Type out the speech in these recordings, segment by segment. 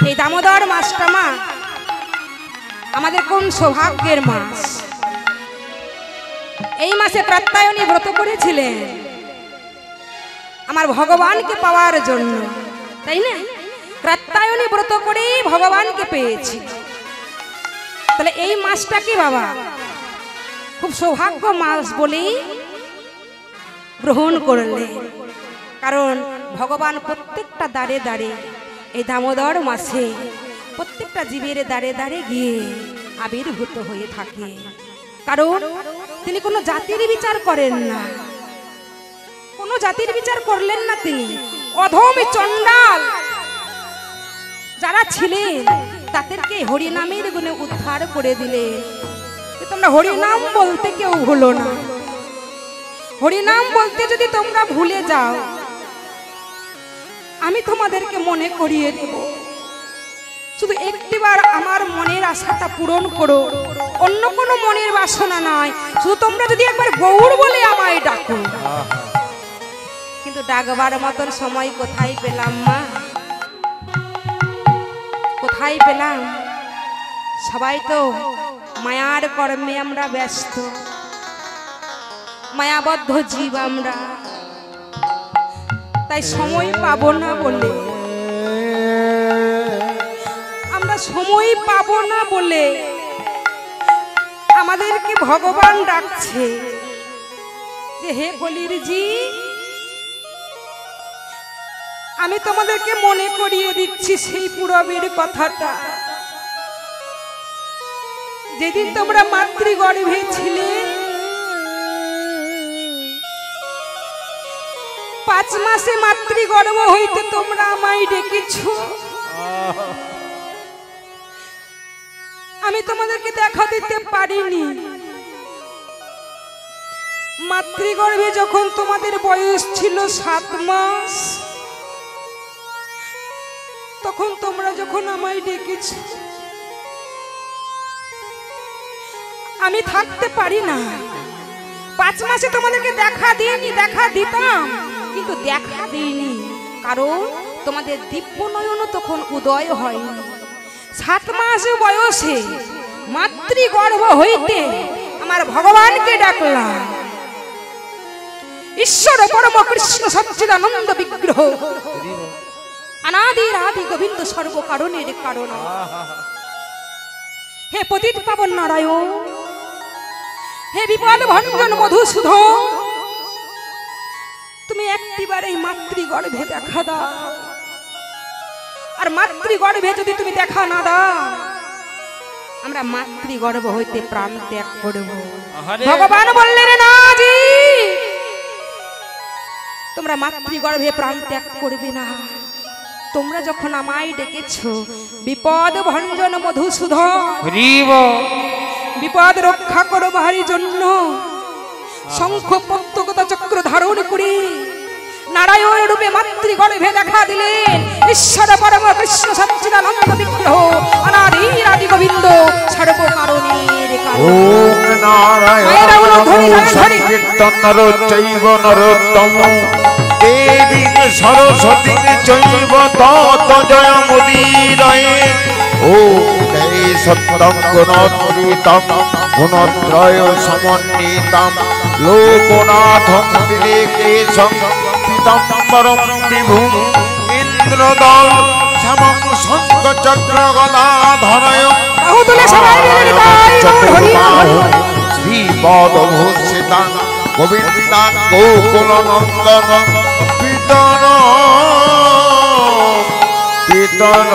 এই দামোদর মাসটা মা আমাদের কোন সৌভাগ্যের মাস। এই মাসে কাত্যায়নী ব্রত করেছিলেন আমার ভগবানকে পাওয়ার জন্য, তাই না? কাত্যায়নী ব্রত করে ভগবানকে পেয়েছি। তাহলে এই মাসটা কি বাবা খুব সৌভাগ্য মাস বলেই গ্রহণ করলেন, কারণ ভগবান প্রত্যেকটা দাঁড়ে দাঁড়ে এই দামোদর মাসে প্রত্যেকটা জীবের দাঁড়ে দাঁড়ে গিয়ে আবির্ভূত হয়ে থাকে। কারণ তিনি কোনো জাতির বিচার করেন না, কোনো জাতির বিচার করলেন না। তিনি অধম চণ্ডাল যারা ছিলেন তাদেরকে হরিনামের গুণে উদ্ধার করে দিলেন। তোমরা হরিনাম বলতে কেউ ভুলো না। হরিনাম বলতে যদি তোমরা ভুলে যাও, আমি তোমাদেরকে মনে করিয়ে দেব। শুধু একটিবার আমার মনের আশাটা পূরণ করো, অন্য কোনো মনের বাসনা নয়। শুধু তোমরা যদি একবার গৌর বলে আমায় ডাকো। কিন্তু ডাকবার মতন সময় কোথায় পেলাম মা, কোথায় পেলাম? সবাই তো মায়ার কর্মে আমরা ব্যস্ত, মায়াবদ্ধ জীব আমরা, তাই সময় পাবো না বলে, আমরা সময় পাবো না বলে আমাদেরকে ভগবান ডাকছে যে হে কলির জি, আমি তোমাদেরকে মনে করিয়ে দিচ্ছি সেই পূরবের কথাটা। যেদিন তোমরা মাতৃগর্ভে ছিলে, 5 মাসে মাতৃগর্ভ হইতে তোমরা আমায় ডেকেছো। আমি তোমাদেরকে দেখা দিতে পারিনি। মাতৃগর্ভে যখন তোমাদের বয়স ছিল 7 মাস, তখন তোমরা যখন আমায় ডেকেছো, আমি থাকতে পারি না। 5 মাসে তোমাদেরকে দেখা দিইনি, দেখা দিতাম কিন্তু দেখা দিইনি, কারণ তোমাদের দিব্য নয়ন তখন উদয় হয়নি। 7 মাস বয়সে মাতৃগর্ভ হইতে আমার ভগবানকে ডাকলাম। ঈশ্বর পরম কৃষ্ণ সচ্চিদানন্দ বিগ্রহ, অনাদির আদি গোবিন্দ সর্ব কারণের কারণ। হে পতিত পাবন নারায়ণ, হে বিপদ ভঞ্জন মধুসূদন, তুমি একটিবার এই মাতৃগর্ভে দেখা দাও। আর মাতৃগর্ভে যদি তুমি দেখা না দাও, আমরা মাতৃগর্ভ হইতে প্রাণ ত্যাগ করব। ভগবান বললেন না জি, তোমরা মাতৃগর্ভে প্রাণ ত্যাগ করবে না। তোমরা যখন আমায় ডেকেছো বিপদ ভঞ্জন মধুসূদন, বিপদ রক্ষা করবার জন্য শঙ্খ পদ্মগদা চক্র ধারণ করে নারায়ণ রূপে মাতৃগর্ভে দেখা দিলেন ঈশ্বর পরম কৃষ্ণ সচ্চিদানন্দ বিগ্রহ, অনাদির আদি গোবিন্দ সর্ব কারণের কারণ। ওম নারায়ণ সংকীর্তন নরচৈব নরোত্তম, দেবী সরস্বতী চৈব তত জয় মুদীরয়ে। ওম জয় সত্যম গুণোত্তম গুণত্রয় সমন্বিতম, লোকনাথম বিলেকেশম পীতাম্বরম বিভুম, ইন্দ্রদল সমং শঙ্খ চক্র গদাধরয়, শ্রীপদভূষিতা গোবিন্দা গোকুলনন্দন, পিতর পিতর।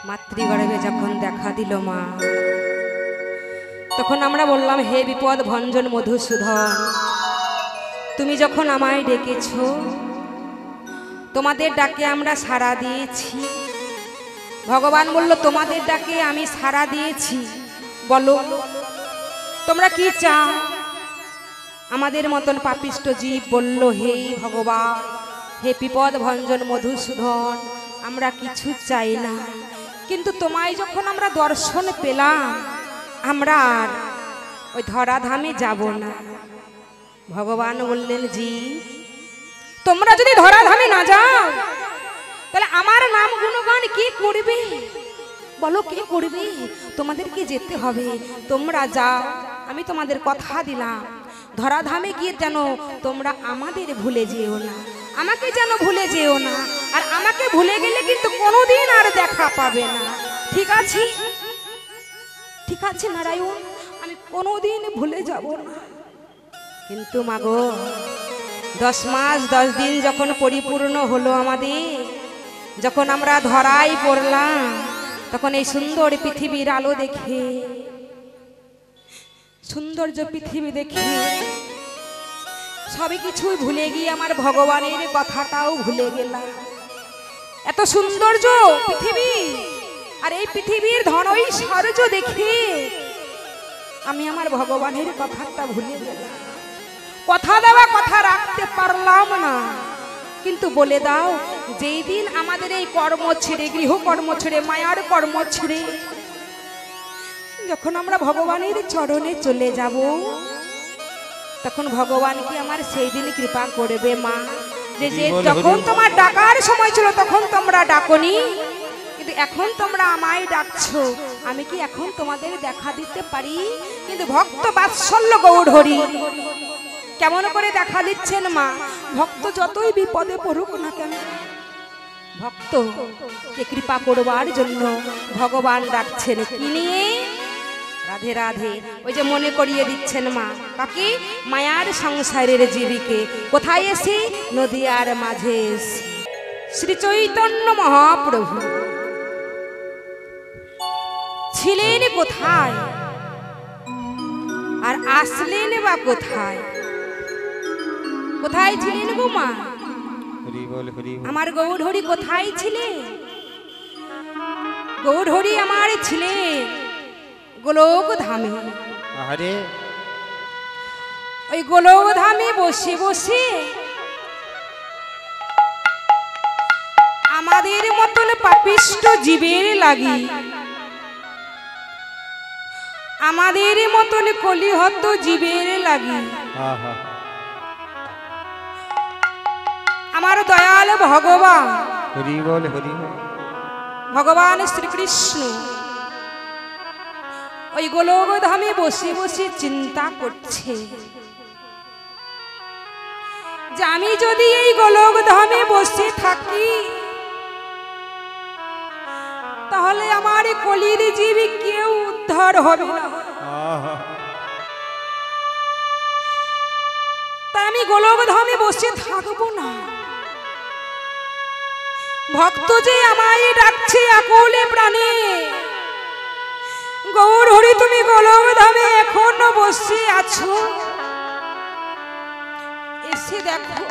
মাতৃগর্ভে যখন দেখা দিল মা, তখন আমরা বললাম হে বিপদ ভঞ্জন মধুসূদন, তুমি যখন আমায় ডেকেছো, তোমাদের ডাকে আমরা সাড়া দিয়েছি। ভগবান বলল তোমাদের ডাকে আমি সাড়া দিয়েছি, বলো তোমরা কি চাও? আমাদের মতন পাপিষ্ট জীব বলল হে ভগবান, হে বিপদ ভঞ্জন মধুসূদন, আমরা কিছু চাই না, কিন্তু তোমায় যখন আমরা দর্শন পেলাম, আমরা আর ওই ধরাধামে যাব না। ভগবান বললেন, জি তোমরা যদি ধরাধামে না যাও তাহলে আমার নাম গুণগান কে করবে? বলো কে করবে? তোমাদেরকে যেতে হবে, তোমরা যাও। আমি তোমাদের কথা দিলাম, ধরাধামে গিয়ে যেন তোমরা আমাদের ভুলে যেও না, আমাকে যেন ভুলে যেও না। আর আমাকে ভুলে গেলে কিন্তু কোনোদিন আর দেখা পাবে না। ঠিক আছে? ঠিক আছে নারায়ণ, আমি কোনোদিন ভুলে যাব না। কিন্তু মাগো 10 মাস 10 দিন যখন পরিপূর্ণ হলো আমাদের, যখন আমরা ধরাই পড়লাম, তখন এই সুন্দর পৃথিবীর আলো দেখে, সৌন্দর্য পৃথিবী দেখে সবই কিছুই ভুলে গিয়ে আমার ভগবানের কথাটাও ভুলে গেলাম। এত সৌন্দর্য পৃথিবী, আর এই পৃথিবীর ধন ঐশ্বর্য দেখে আমি আমার ভগবানের কথাটা ভুলে গেলাম। কথা দেওয়া কথা রাখতে পারলাম না। কিন্তু বলে দাও, যেই দিন আমাদের এই কর্ম ছেড়ে, গৃহকর্ম ছেড়ে, মায়ার কর্ম ছেড়ে যখন আমরা ভগবানের চরণে চলে যাব, তখন ভগবান কি আমার সেই দিন কৃপা করবে মা? যে যখন তোমার ডাকার সময় ছিল তখন তোমরা ডাকনি, কিন্তু এখন তোমরা আমায় ডাকছো, আমি কি এখন তোমাদের দেখা দিতে পারি? কিন্তু ভক্ত বাৎসল্য গৌর হরি কেমন করে দেখা দিচ্ছেন মা? ভক্ত যতই বিপদে পড়ুক না কেন, ভক্তকে কৃপা করবার জন্য ভগবান ডাকছেন কি নিয়ে? রাধে রাধে। ওই যে মনে করিয়ে দিচ্ছেন মা, কাকে? মায়ার সংসারের জীবিকে। কোথায় এসে? নদিয়ার মাঝে এসে। শ্রী চৈতন্য মহাপ্রভু ছিলেন কোথায় আর আসলেন বা কোথায়? কোথায় ছিলেন গো মা? আমার গৌর হরি কোথায় ছিলেন? গৌর হরি আমার ছিলেন গোলক ধামে। ওই গোলক ধামে বসে বসে আমাদের মতন পাপিষ্ট জীবের লাগি, আমাদের মতন কলিহত জীবের লাগি আমার দয়াল ভগবান, ভগবান শ্রীকৃষ্ণ ওই গোলক ধামে বসে বসে চিন্তা করছে যে আমি যদি এই গোলক ধামে বসে থাকি তাহলে আমার কলির জীবী কেউ উদ্ধার হবে না। তাই আমি গোলক ধামে বসে থাকবো না। ভক্ত যে আমায় ডাকছে আকুলে প্রাণে, গৌর হরি তুমি গোলক ধামে এখনো বসে আছো, এসে দেখো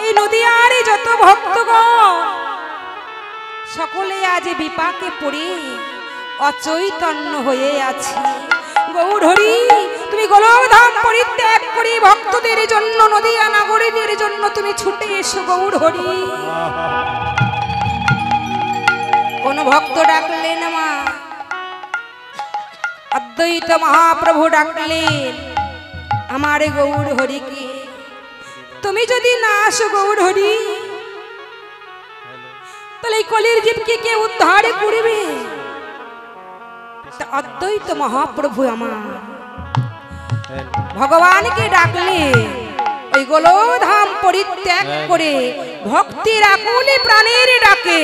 এই নদিয়ার যত ভক্তগণ সকলে আজ বিপাকে পড়ে অচৈতন্য হয়ে আছে। গৌর হরি তুমি গোলক ধাম পরিত্যাগ করে ভক্তদের জন্য, নদিয়া নাগরীদের জন্য তুমি ছুটে এসো গৌর হরি। কোন ভক্ত ডাকলেন মা? অদ্বৈত মহাপ্রভু ডাকলেন আমার গৌর হরিকে। তুমি যদি না আসো গৌর হরি তাহলে এই কলির জীবকে কে উদ্ধার করবে? অদ্বৈত মহাপ্রভু আমার ভগবানকে ডাকলে ওই গোলকধাম পরিত্যাগ করে ভক্তির আকুলে প্রাণের ডাকে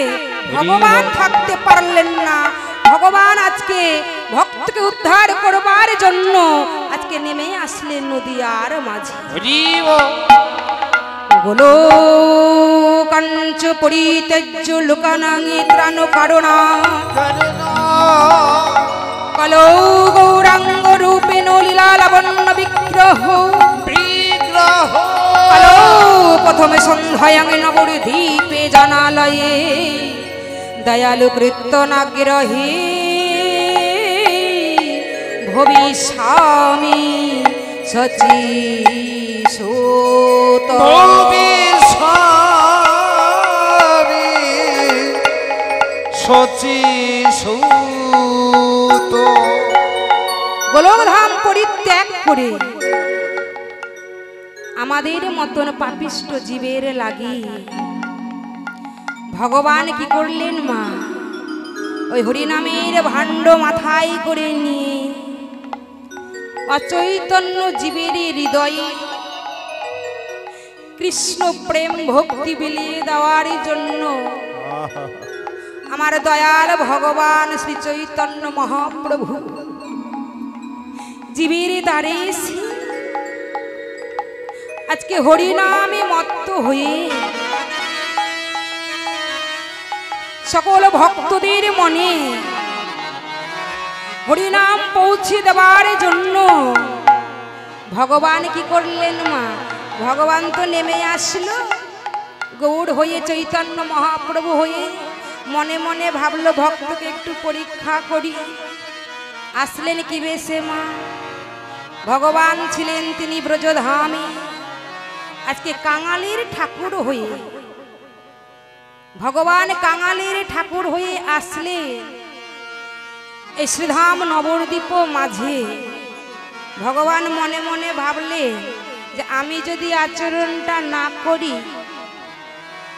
ভগবান থাকতে পারলেন না। ভগবান আজকে ভক্তকে উদ্ধার করবার জন্য আজকে নেমে আসলেন নদিয়ার মাঝে। গোলকাঞ্চ পরিত্যজ্য লোকানাঙে ত্রাণ কারণা কলৌ গৌরাঙ্গ রূপেণ লীলা লাবণ্য বিগ্রহ কলৌ প্রথমে সন্ধ্যায়াং নবদ্বীপে জানালয়ে দয়ালু কীর্তনাগ্রহে ভবিষ্যামি সচিষোত। গোলকধাম পরিত্যাগ করে আমাদের মতন পাপিষ্ট জীবের লাগি ভগবান কি করলেন মা, ওই হরিনামের ভাণ্ড মাথায় করে নিয়ে অচৈতন্য জীবের হৃদয়ে কৃষ্ণ প্রেম ভক্তি বিলিয়ে দেওয়ার জন্য আমার দয়াল ভগবান শ্রী চৈতন্য মহাপ্রভু জীবের দ্বারে আজকে হরিনামে মত্ত হয়ে সকল ভক্তদের মনে হরিনাম পৌঁছে দেওয়ার জন্য ভগবান কি করলেন মা, ভগবান তো নেমে আসলো গৌড় হয়ে, চৈতন্য মহাপ্রভু হয়ে। মনে মনে ভাবলো ভক্তকে একটু পরীক্ষা করি। আসলেন কি বেশে মা, ভগবান ছিলেন তিনি ব্রজধামে, আজকে কাঙালির ঠাকুর হয়ে, ভগবান কাঙালির ঠাকুর হয়ে আসলে এই শ্রীধাম নবদ্বীপ মাঝে। ভগবান মনে মনে ভাবলে যে আমি যদি আচরণটা না করি,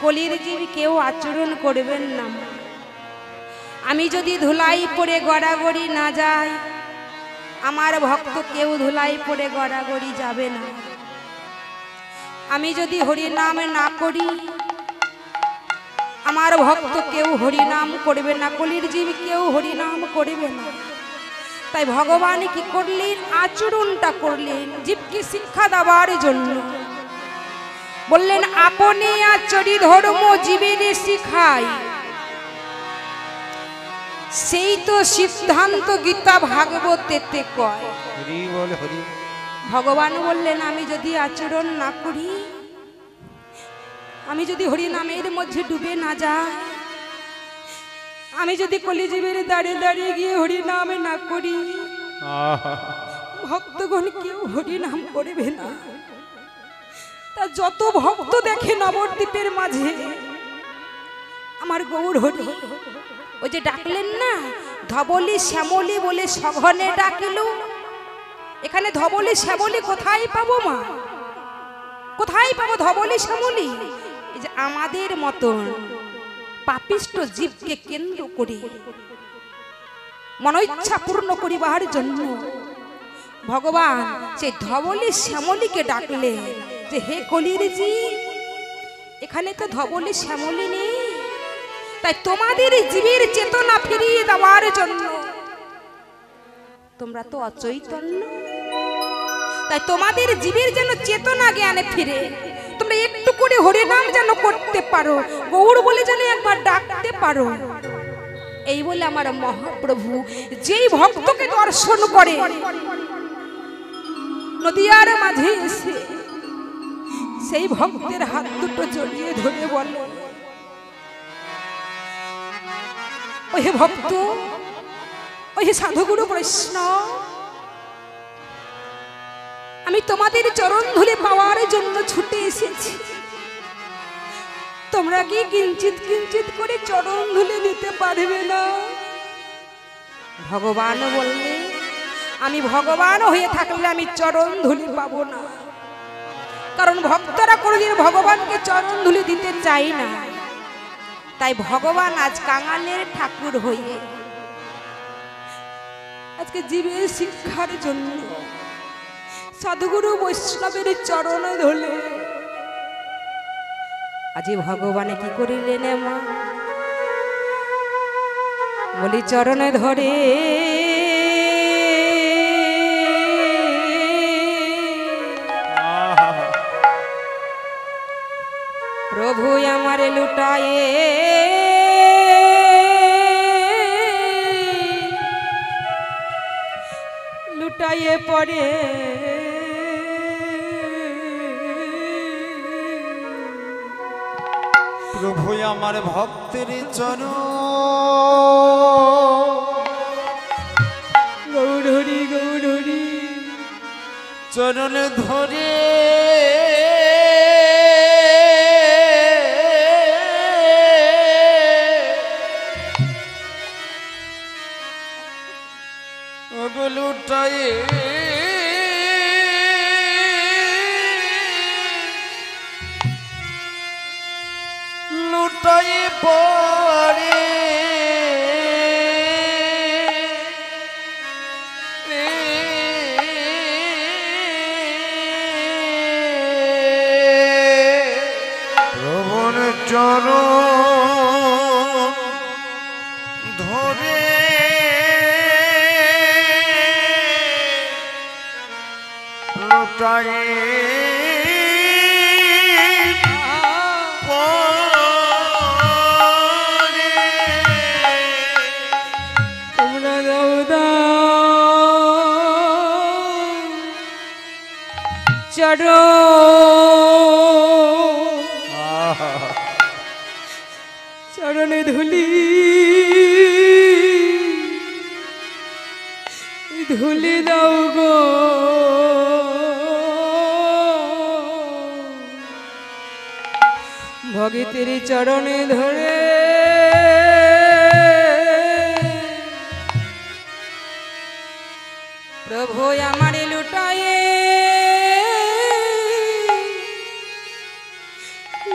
কলির জীব কেউ আচরণ করবেন না। আমি যদি ধুলাই পড়ে গড়াগড়ি না যাই, আমার ভক্ত কেউ ধুলাই পড়ে গড়াগড়ি যাবে না। আমি যদি হরিনাম না করি, আমার ভক্ত কেউ হরিনাম করবে না, কলির জীব কেউ হরিনাম করবে না। তাই ভগবান কি করলেন, আচরণটা করলেন জীবকে শিক্ষা দেওয়ার জন্য। বললেন আপনি আচরি ধর্ম জীবের শিখাই, সেই তো সিদ্ধান্ত গীতা ভাগবতেতে কয়। ভগবান বললেন আমি যদি আচরণ না করি, আমি যদি হরিনামের মধ্যে ডুবে না যাই, আমি যদি কলিজীবের দাঁড়িয়ে দাঁড়িয়ে গিয়ে হরিনাম না করি, ভক্তগণ কেউ হরিনাম করবে না। তা যত ভক্ত দেখে নবদ্বীপের মাঝে আমার গৌড় হরি, ওই যে ডাকলেন না ধবলি শ্যামলি বলে সঘনে ডাকিল। এখানে ধবলি শ্যামলি কোথায় পাবো মা, কোথায় পাবো ধবলি শ্যামলি? এই যে আমাদের মতন পাপিষ্ট জীবকে কেন্দ্র করে মনোইচ্ছা পূর্ণ করিবার জন্য ভগবান সেই ধবলি শ্যামলিকে ডাকলে যে হে কলির জীব, এখানে তো ধবলি শ্যামলি নেই, তাই তোমাদের জীবের চেতনা ফিরিয়ে দেওয়ার জন্য, তোমরা তো অচৈতন্য, তাই তোমাদের জীবের যেন চেতনা জ্ঞানে ফিরে তোমরা একটু করে হরিনাম যেন করতে পারো, গৌড় বলে যেন একবার ডাকতে পারো। এই বলে আমার মহাপ্রভু যেই ভক্তকে দর্শন করে নদিয়ার মাঝে এসে সেই ভক্তের হাত দুটো জড়িয়ে ধরে বলে, ওই ভক্ত, ওই সাধুগুরু বৈষ্ণব, আমি তোমাদের চরণ ধুলে পাওয়ার জন্য ছুটে এসেছি, তোমরা কি কিঞ্চিত কিঞ্চিত করে চরণ ধুলে দিতে পারবে না? ভগবান বললে আমি ভগবান হয়ে থাকলে আমি চরণ ধুলে পাবো না, কারণ ভক্তরা কোনোদিন ভগবানকে চরণ ধুলে দিতে চাই না। তাই ভগবান আজ কাঙালের ঠাকুর হয়ে আজকে জীবের শিক্ষার জন্য সাধুগুরু বৈষ্ণবের চরণ ধরে আজ ভগবানে কি করিলেন মা, বলি চরণে ধরে প্রভু আমারে লুটায়ে লুটায়ে পড়ে প্রভু আমার ভক্তের চরণ গৌরহরি গৌরহরি চরণ ধরে লুটায়ে পরে প্রভুর চরণ ধরে লুটাই তোমরা দাও দাও চরণ চরণে ধুলি ধুলি দাও গো ভগিতের চরণে ধরে প্রভু আমারে লুটায়ে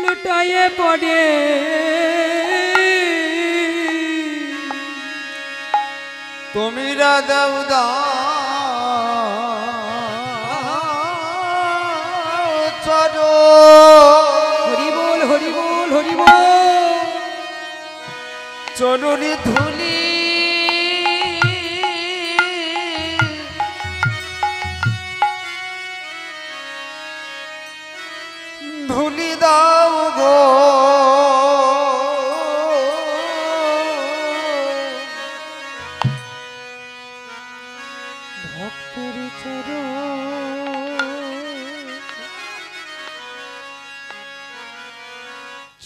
লুটায়ে পড়ে তুমি দাও দাও চরণ হরি বল হরি বল হরি বল চরণে ধুলি ধুলি দাও গো ভক্তের চরণ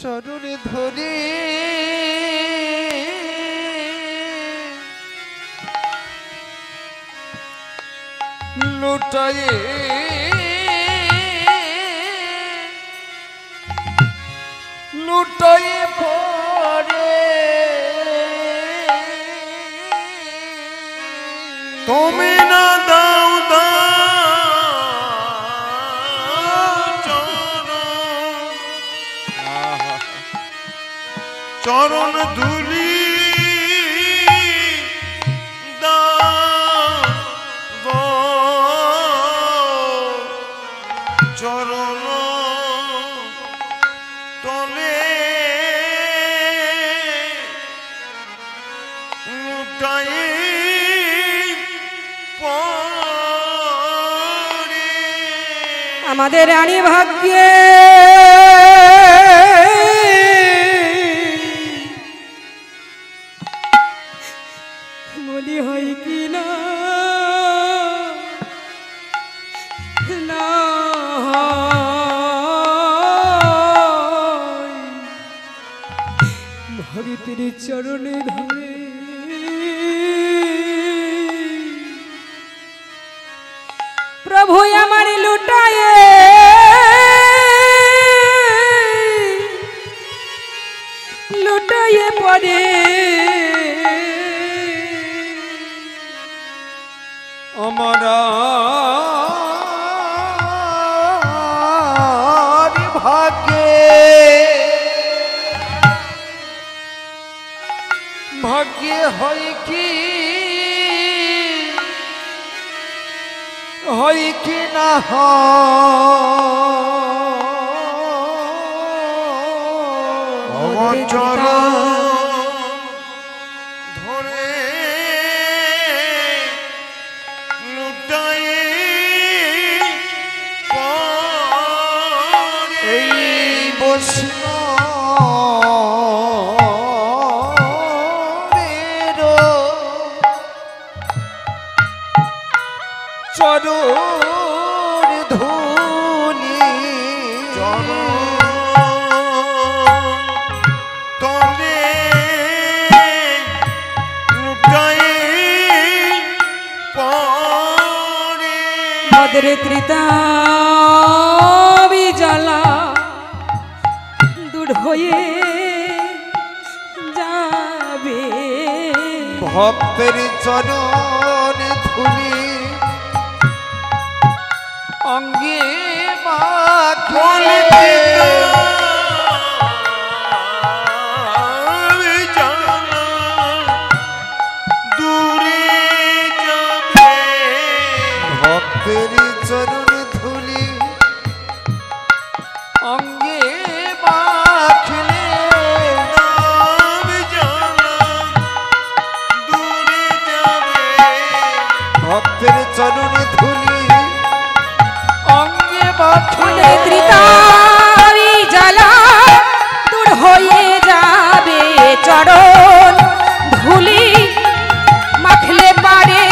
চরণে ধরি লুটায়ে লুটায়ে পড়ে তুমি না দাও চরণ চরণ ধুলি চরণ তলে লুটাই পড়ে আমাদের রানী ভাগ্যে বলি হয় কি না না ভগিতের চরণে ধরে প্রভু আমার লুটায়ে লুটায়ে পড়ে আমরা ভাগ্যে ভাগ্যে হয় কি না ভগবান চরণ ধরে লুটাই পড়ে এই বৈষ্ণবের চরণ ধুলি তলে লুটাই পড়ে মদের ত্রিতা জ্বালা দূর হয়ে যাবে ভক্তের চরণ ধুলি অঙ্গে মাখলে রাখিলে ত্রিতারি জ্বালা দূর হয়ে যাবে চরণ ধুলি মাখলে পারে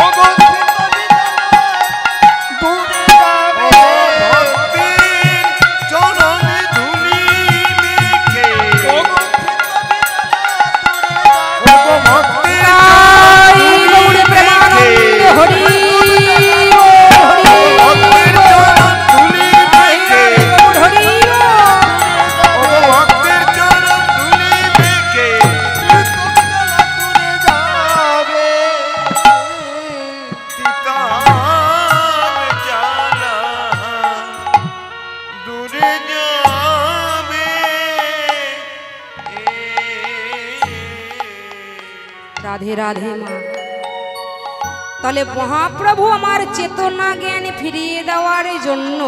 ওগো দূরে যাবে ভক্তির চরণে ধুলি মেখে ওগো ওগো ভক্তির তাই গৌড় প্রেমানন্দ হরি ভক্তির চরণ ধুলি মেখে হরি ওগো ভক্তির চরণ ধুলি মেখে দূরে যাবে তিতার জ্বালা দূরে যাবে রাধে রাধে মা। তাহলে মহাপ্রভু আমার চেতনা জ্ঞান ফিরিয়ে দেওয়ার জন্য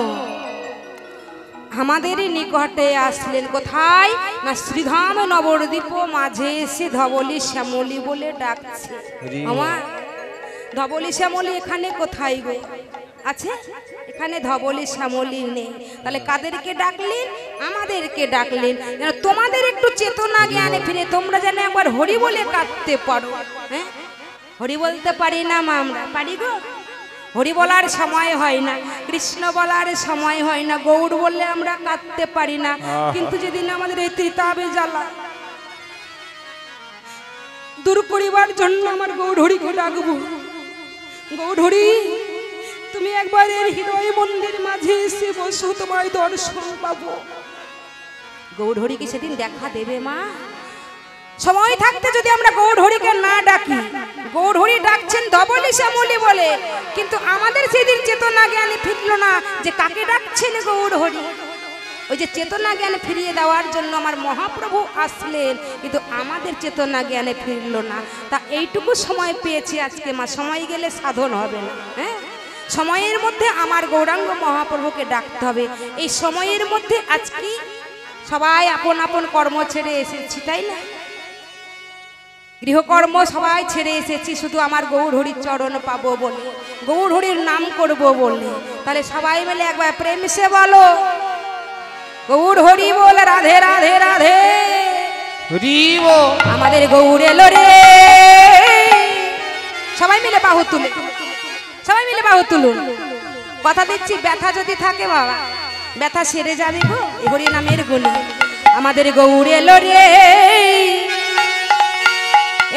আমাদের নিকটে আসলেন। কোথায় না শ্রীধাম নবদ্বীপ মাঝে এসে ধবলি শ্যামলী বলে ডাকছে। আমার ধবলি শ্যামলী এখানে কোথায় গো আছে? এখানে ধবলি শ্যামলী নেই। তাহলে কাদেরকে ডাকলেন? আমাদেরকে ডাকলেন যেন তোমাদের একটু চেতনা জ্ঞানে ফিরে তোমরা যেন একবার হরি বলে কাঁদতে পারো। হ্যাঁ, হরি বলতে পারি না মা, আমরা পারি গো? হরি বলার সময় হয় না, কৃষ্ণ বলার সময় হয় না, গৌড় বললে আমরা কাঁদতে পারি না। কিন্তু যেদিন আমাদের এই ত্রিতাবে জ্বালা দূর করিবার জন্য আমার গৌড় হরিকে ডাকবো। গৌড় হরি, তুমি একবার এর হৃদয় মন্দির মাঝে এসে বসো, তোমায় দর্শন পাবো। গৌড় হরি কি সেদিন দেখা দেবে মা? সময় থাকতে যদি আমরা গৌড় হরিকে না ডাকি, গৌড় হরি ডাকছেন ধবলি শ্যামলী বলে, কিন্তু আমাদের সেদিন চেতনা জ্ঞানে ফিরলো না যে কাকে ডাকছেন গৌড় হরি। ওই যে চেতনা জ্ঞান ফিরিয়ে দেওয়ার জন্য আমার মহাপ্রভু আসলেন, কিন্তু আমাদের চেতনা জ্ঞানে ফিরলো না। তা এইটুকু সময় পেয়েছি আজকে মা, সময় গেলে সাধন হবে না। হ্যাঁ, সময়ের মধ্যে আমার গৌরাঙ্গ মহাপ্রভুকে ডাকতে হবে। এই সময়ের মধ্যে আজকে সবাই আপন আপন কর্ম ছেড়ে এসেছি, তাই না? গৃহকর্ম সবাই ছেড়ে এসেছি শুধু আমার গৌর হরির চরণ পাবো বলে, গৌর হরির নাম করব বলে। তাহলে সবাই মিলে একবার প্রেম সে বলো গৌর হরি বল, রাধে রাধে রাধে। হরিব আমাদের গৌর এলো রে। সবাই মিলে বাহু তুলে, সবাই মিলে বাহু তুলুন। কথা দিচ্ছি, ব্যথা যদি থাকে বাবা, ব্যথা সেরে যাবে গো এই হরি নামের গুণে। আমাদের গৌর এলো রে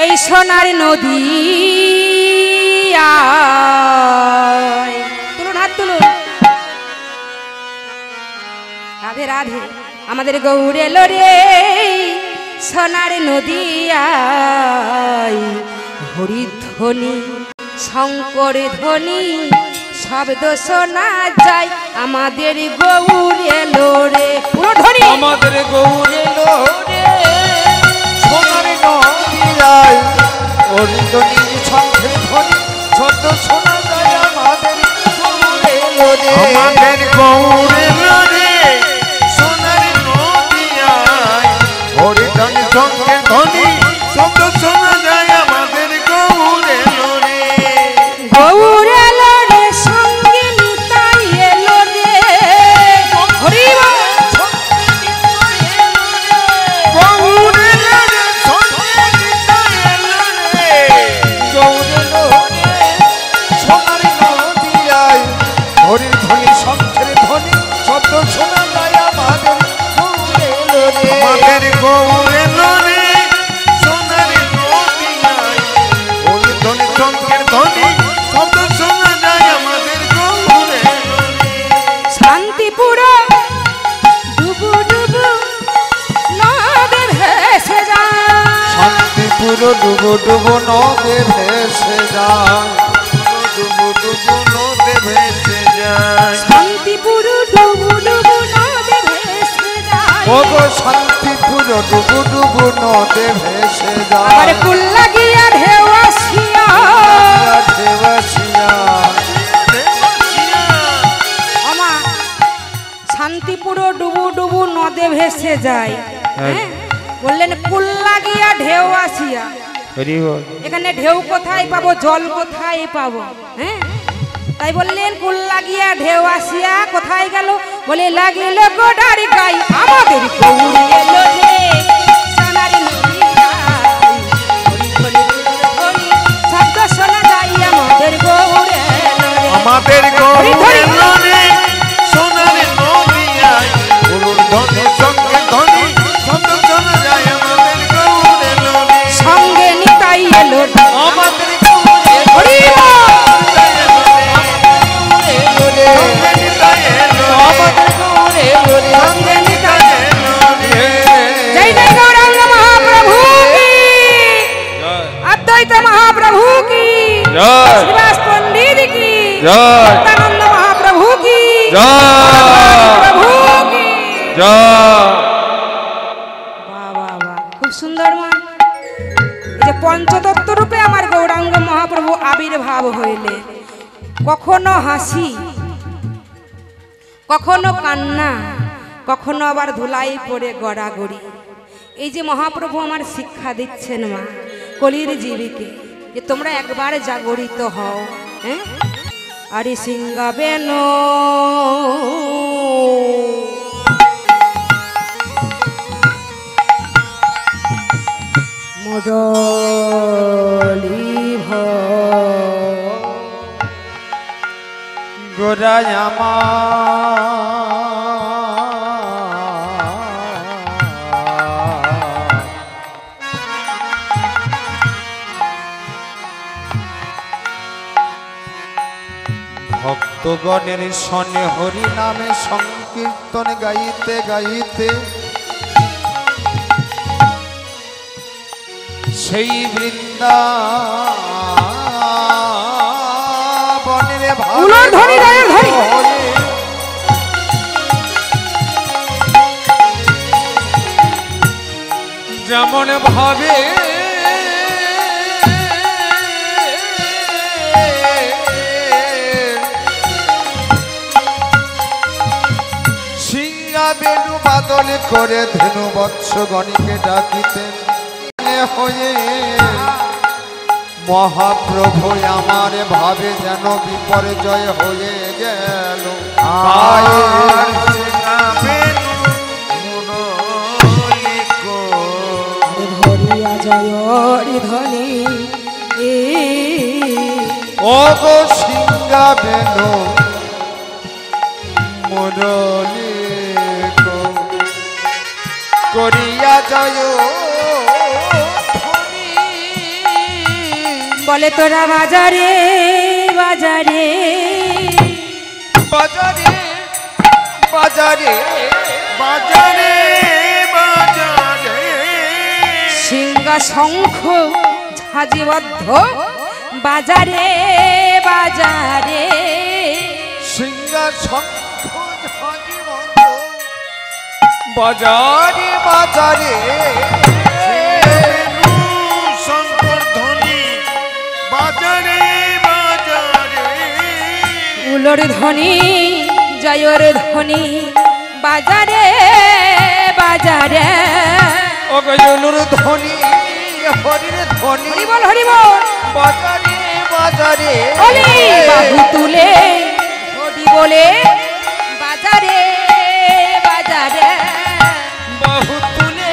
এই সোনার নদী। তুলুন, হাত তুলুন। রাধে রাধে। আমাদের গৌর এলো রে সোনার নদী হরিধ্বনি শঙ্কর ধ্বনি শব্দ শোনা যায়। আমাদের গৌর এলো রে, পুরো ধ্বনি। আমাদের গৌর এলো রে সোনার নদীরায় অরিন্দনি শঙ্খের ধ্বনি শব্দ শোনা যায়। আমাদের গৌর এলো রে, আমাদের গৌরের রে সোনার নদিয়ায় হরিধন শঙ্খের ধ্বনি শব্দ শোনা যায়। আমাদের গৌরের রে গৌর এলো রে সঙ্গে নিতাই এলো রে। হরি বল। গৌরের রে সঙ্গে নিতাই এলো রে। গৌর এলো রে সোনার নদীরায় হরির ধ্বনি শঙ্খের ধ্বনি শব্দ শোনা যায়। আমাদের গৌর এলো রে, আমাদের গৌরের রে সোনার নদিয়ায় হরিধন শঙ্খের ধ্বনি শব্দ শোনা যায়। আমাদের গৌরের রে শান্তিপুর ডুবু ডুবু নদে ভেসে যায়। শান্তিপুর ডুবো ডুবো নদে ভেসে যায়। ডুবু ডুবু নদে ভেসে যায়। শান্তিপুর ডুবু ডুবু নদে ভেসে যায়। ওগো শান্তিপুর ডুবো ডুবো নদে ভেসে আবার যায়। কুল লাগিয়া ঢেউ আসিয়া। ঢেউয়াশিয়া আমা শান্তিপুর ডুবু ডুবু নদে ভেসে যায়। হ্যাঁ, বললেন কুল লাগিয়া ঢেউ আসিয়া। এখানে ঢেউ কোথায় পাবো, জল কোথায় পাবো? হ্যাঁ, তাই বললেন কুল লাগিয়া ঢেউ আসিয়া কোথায় গেল, বলে লাগিল গোডার গাই আমাদের গৌরী এলো রে সোনার নদীর গাই। হরি হরি হরি শব্দ শোনা যায় আমাদের গৌরী এলো রে। আমাদের গৌর এলো রে সোনার নদিয়ায়, গরুর ধ্বনি সঙ্গে ধ্বনি শব্দ শোনা যায় আমাদের গৌর এলো রে। সঙ্গে নিতাই এলো রে। আমাদের গৌরে হরি বল। সঙ্গে নিতাই এলো রে, আমাদের গৌরে গৌরে সঙ্গে নিতাই এলো রে। জয় জয় গৌরাঙ্গ মহাপ্রভু কি, অদ্বৈত মহাপ্রভু কি, জয়। শ্রীবাস পণ্ডিত কি, জয়। সত্যানন্দ মহাপ্রভু কি, জয়। প্রভু কি। জয়। বাহ বাহ বাহ, খুব সুন্দর মা। এই যে পঞ্চতত্ত্ব রূপে আমার গৌরাঙ্গ মহাপ্রভু আবির্ভাব হইলে, কখনো হাসি, কখনো কান্না, কখনো আবার ধুলাই পড়ে গড়াগড়ি। এই যে মহাপ্রভু আমার শিক্ষা দিচ্ছেন মা কলির জীবিকে, যে তোমরা একবার জাগরিত হও। হ্যাঁ, আরে সিংগাবেন মুরলী গোরাই আমার ভক্তগণের সনে হরি নামে সংকীর্তন গাইতে গাইতে সেই বৃন্দাবনের উলর ধ্বনি, জয়ের ধ্বনি। যেমন ভাবে সিংহা বেণু বাদল করে ধেনু বৎস গণিকে ডাকিতেন হয়ে মহাপ্রভু আমার ভাবে যেন বিপর্যয় হয়ে গেল। আর সিংহাবেনু মুরলী গো, ভরিয়া জয়রি ধ্বনি ও গো সিংহা বেণু মুরলী গো, করিয়া জয় বলে তোরা বাজারে বাজারে বাজারে বাজারে বাজারে বাজারে সিংহা শঙ্খ ঝাঁঝিবদ্ধ বাজারে বাজারে সিংহা শঙ্খ ঝাঁঝি বন্ধ বাজারে বাজারে সিংহাবেনু শঙ্কর ধ্বনি বাজারে বাজারে। উলর ধ্বনি জয়র ধ্বনি বাজারে বাজারে। ও গজলুর ধ্বনি হরির ধ্বনি হরি বল হরি বল। বাজারে বাজারে বলি বাহু তুলে হরি বলে বাজারে বাজারে। বাহু তুলে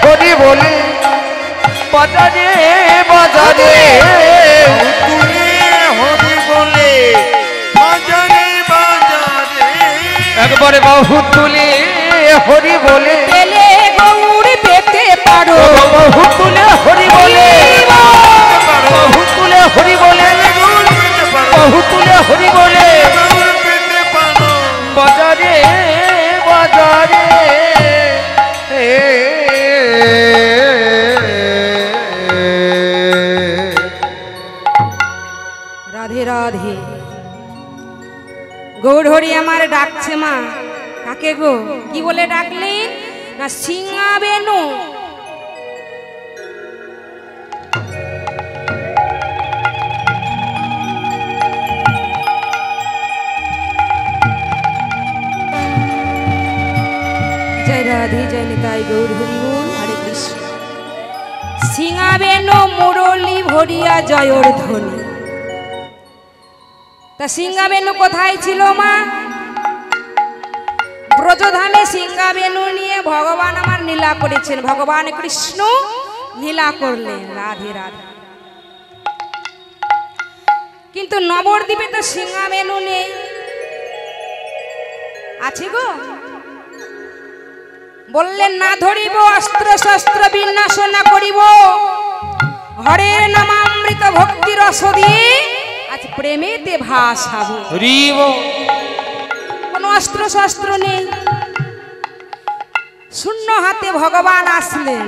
হরি বলে বাজারে বাজারে তুলে হরি বলে বাজারে বাজারে। একবারে বাহু তুলে হরি বলে পেলে গৌর পেতে পারো। বাহু তুলে হরি বলে বাহু তুলে হরি বলে বাহু তুলে হরি বলে গৌর পেতে পারো বাজারে বাজারে রাধে রাধে। গৌর হরি আমার ডাকছে মা। কাকে গো? কি বলে ডাকলেন? না সিংহা বেনু। জয় রাধে জয় নিতাই গৌর হরি বল। হরে কৃষ্ণ। সিংহা বেনু মুরলী ভরিয়া জয়র ধ্বনি। তা সিংহাবেনু কোথায় ছিল মা? ব্রজধামে সিংহাবেনু নিয়ে ভগবান আমার লীলা করেছেন, ভগবান কৃষ্ণ লীলা করলেন। রাধে রাধে। কিন্তু নবদ্বীপে তো সিংহাবেনু নেই, আছে গো? বললেন না ধরিব অস্ত্র শস্ত্র বিন্যাস না করিব, হরের নামামৃত ভক্তি রস দিয়ে আজ প্রেমেতে ভাসাবো। কোনো অস্ত্র শস্ত্র নেই, শূন্য হাতে ভগবান আসলেন।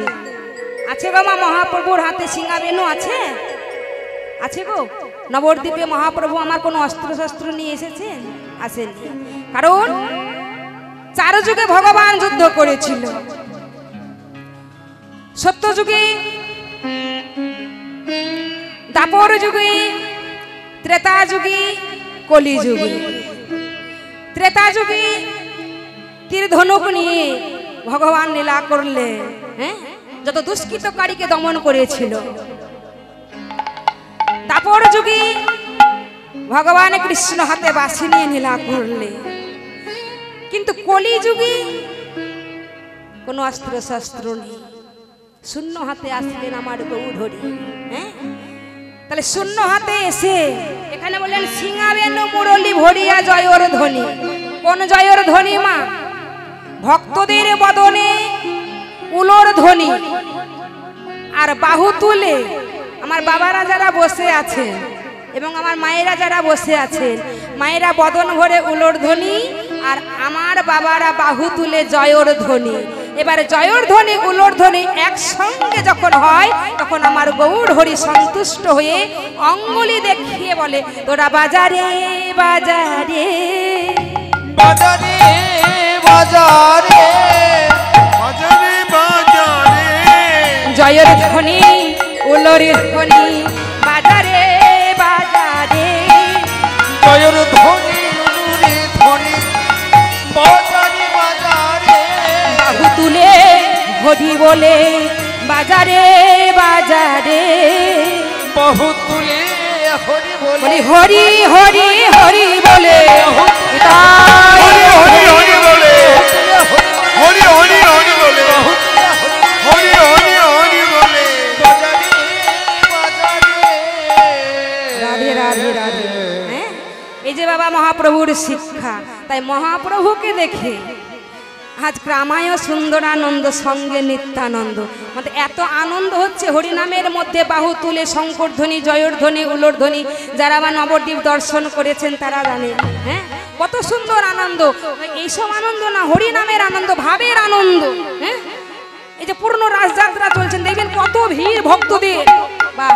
আছে গো মা? মহাপ্রভুর হাতে সিংহাবেনু আছে? আছে গো? নবদ্বীপে মহাপ্রভু আমার কোনো অস্ত্র শস্ত্র নিয়ে এসেছেন? আসেননি। কারণ চার যুগে ভগবান যুদ্ধ করেছিল। সত্য যুগে, দাপর যুগে, ত্রেতা যুগে, কলি যুগে। ত্রেতা যুগে তীর ধনুক নিয়ে ভগবান লীলা করলে, হ্যাঁ, যত দুষ্কৃতকারীকে দমন করেছিল। দাপর যুগে ভগবান কৃষ্ণ হাতে বাঁশি নিয়ে লীলা করলে। কিন্তু কলি যুগে কোনো অস্ত্র শস্ত্র নেই, শূন্য হাতে আসলেন আমার গৌরহরি। হ্যাঁ, তাহলে শূন্য হাতে এসে এখানে বললেন সিংহাবেনু মুরলী ভরিয়া জয়র ধ্বনি। কোন জয়র ধ্বনি মা? ভক্তদের বদনে উলোর ধ্বনি। আর বাহু তুলে আমার বাবারা যারা বসে আছেন এবং আমার মায়েরা যারা বসে আছেন, মায়েরা বদন ভরে উলোর ধ্বনি, আর আমার বাবারা বাহু তুলে জয়র ধ্বনি। এবার জয়র ধ্বনি উলোর ধ্বনি একসঙ্গে যখন হয়, তখন আমার গৌর হরি সন্তুষ্ট হয়ে অঙ্গুলি দেখিয়ে বলে, তোরা বাজারে বাজারে বাজারে বাজারে বাজারে বাজারে জয়র ধ্বনি উলোর ধ্বনি, বাজারে বাজারে জয়র ধ্বনি উলুরে ধ্বনি, বাজারে বাজারে বাহু তুলে হরি বলে, বাজারে বাজারে বহু তুলে হরি বলে, বলি হরি হরি হরি বলে, তাই হরি হরি বলে, হরি হরি হরি বলে, হরি হরি হরি বলে। বাজারে বাজারে। রাধে রাধে রাধে। হ্যাঁ, এই যে বাবা মহাপ্রভুর শিক্ষা, তাই মহাপ্রভুকে দেখে আজ রামায় সুন্দরানন্দ সঙ্গে নিত্যানন্দ, মানে এত আনন্দ হচ্ছে হরিনামের মধ্যে। বাহু তুলে শঙ্কর ধ্বনি, জয়র ধ্বনি, উলোর ধ্বনি, যারা বা নবদ্বীপ দর্শন করেছেন তারা জানে। হ্যাঁ, কত সুন্দর আনন্দ। এইসব আনন্দ না, হরিনামের আনন্দ, ভাবের আনন্দ। হ্যাঁ, এই যে পূর্ণ রাজযাত্রা চলছেন, দেখবেন কত ভিড় ভক্তদের। বাহ,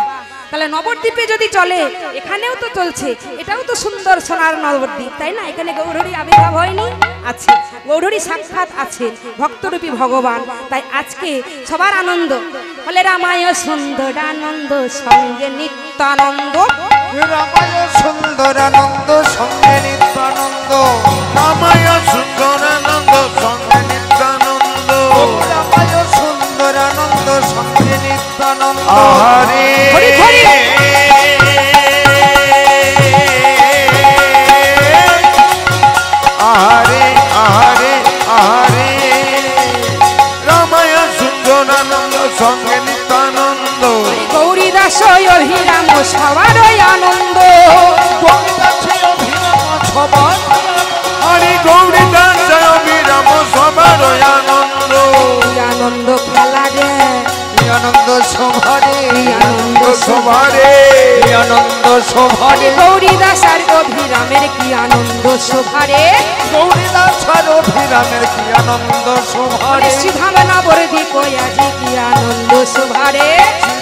তাহলে নবদ্বীপে যদি চলে, এখানেও তো চলছে, এটাও তো সুন্দর সোনার নবদ্বীপ, তাই না? এখানে গৌরহরি আবির্ভাব হয়নি? আছে, গৌরহরি সাক্ষাৎ আছে, ভক্তরূপী ভগবান। তাই আজকে সবার আনন্দ। বলে রামায় সুন্দর আনন্দ সঙ্গে নিত্যানন্দ, রামায় সুন্দরানন্দ সঙ্গে নিত্যানন্দ, রামায় সুন্দরানন্দ সঙ্গে নিত্যানন্দ, রামায় সুন্দরানন্দ সঙ্গে নিত্যানন্দ। আহারে হরি হরি। আহারে আহারে আহারে রামায় সুন্দরানন্দ সঙ্গে নিত্যানন্দ, গৌরী দাস অভিরাম সবারই আনন্দ, গৌরীদাসে অভিরাম সবার, হরি গৌরী দাস অবিরাম সবার আনন্দ, আনন্দ খেলা রে, আনন্দ সভারে, আনন্দ সবারে আনন্দ সভারে, গৌরী দাস আর অভিরামের কি আনন্দ শোভারে, গৌরীদাস আর অভিরামের কি আনন্দ সভারে, শ্রীধাম নবদ্বীপ আজি কি আনন্দ শোভারে,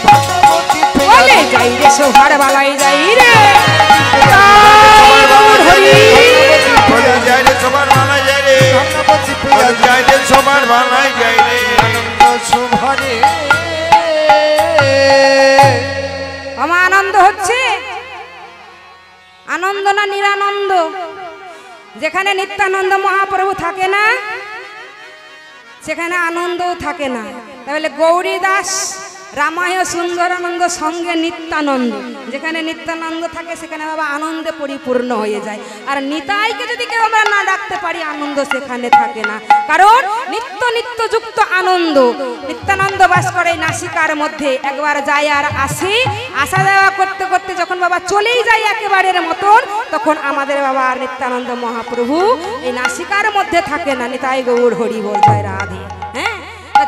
ভগবতী বলে যাই রে শোভার বালাই যাই রে, তাই গৌর হরি। বলে যায় রে সবার বানাই যায় রে, ভগবতী বলে যায় রে সবার বানাই যায় রে, আনন্দ সভারে। আমার আনন্দ হচ্ছে, আনন্দ না নিরানন্দ? যেখানে নিত্যানন্দ মহাপ্রভু থাকে না, সেখানে আনন্দও থাকে না। তাহলে গৌরী দাস রামায় সুন্দরানন্দ সঙ্গে নিত্যানন্দ। যেখানে নিত্যানন্দ থাকে সেখানে বাবা আনন্দে পরিপূর্ণ হয়ে যায়। আর নিতাইকে যদি কেউ আমরা না ডাকতে পারি আনন্দ সেখানে থাকে না। কারণ নিত্য নিত্য যুক্ত আনন্দ। নিত্যানন্দ বাস করে নাসিকার মধ্যে, একবার যায় আর আসে, আসা যাওয়া করতে করতে যখন বাবা চলেই যায় একেবারের মতন, তখন আমাদের বাবা আর নিত্যানন্দ মহাপ্রভু এই নাসিকার মধ্যে থাকে না। নিতাই গৌর হরি বল জয় রাধে। হ্যাঁ,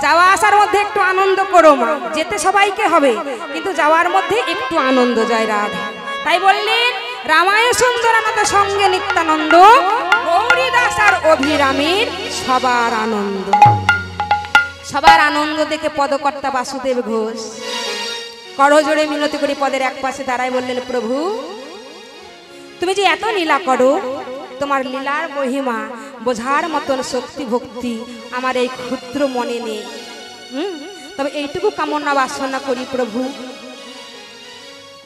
যাওয়া আসার মধ্যে একটু আনন্দ করো মা, যেতে সবাইকে হবে কিন্তু যাওয়ার মধ্যে একটু আনন্দ, জয় রাধে। তাই বললেন রামায় সুন্দরানন্দ সঙ্গে নিত্যানন্দ, গৌরীদাস আর অভিরামীর সবার আনন্দ। সবার আনন্দ দেখে পদকর্তা বাসুদেব ঘোষ করজোড়ে মিনতি করে পদের এক পাশে দাঁড়ায় বললেন, প্রভু তুমি যে এত লীলা করো, তোমার লীলার মহিমা বোঝার মতন শক্তি ভক্তি আমার এই ক্ষুদ্র মনে নেই। তবে এইটুকু কামনা বাসনা করি প্রভু,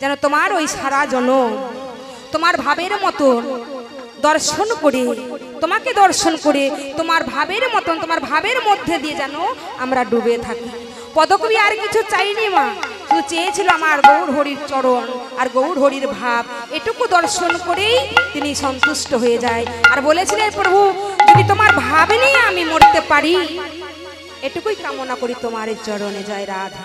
যেন তোমার ওই সারা জনম তোমার ভাবের মতন দর্শন করে, তোমাকে দর্শন করে তোমার ভাবের মতন, তোমার ভাবের মধ্যে দিয়ে যেন আমরা ডুবে থাকি। পদকবি আর কিছু চাইনি মা, শুধু চেয়েছিল আমার গৌর হরির চরণ আর গৌর হরির ভাব, এটুকু দর্শন করেই তিনি সন্তুষ্ট হয়ে যায়। আর বলেছিলেন, প্রভু যদি তোমার ভাব নিয়ে আমি মরতে পারি, এটুকুই কামনা করি তোমার চরণে, জয় রাধা।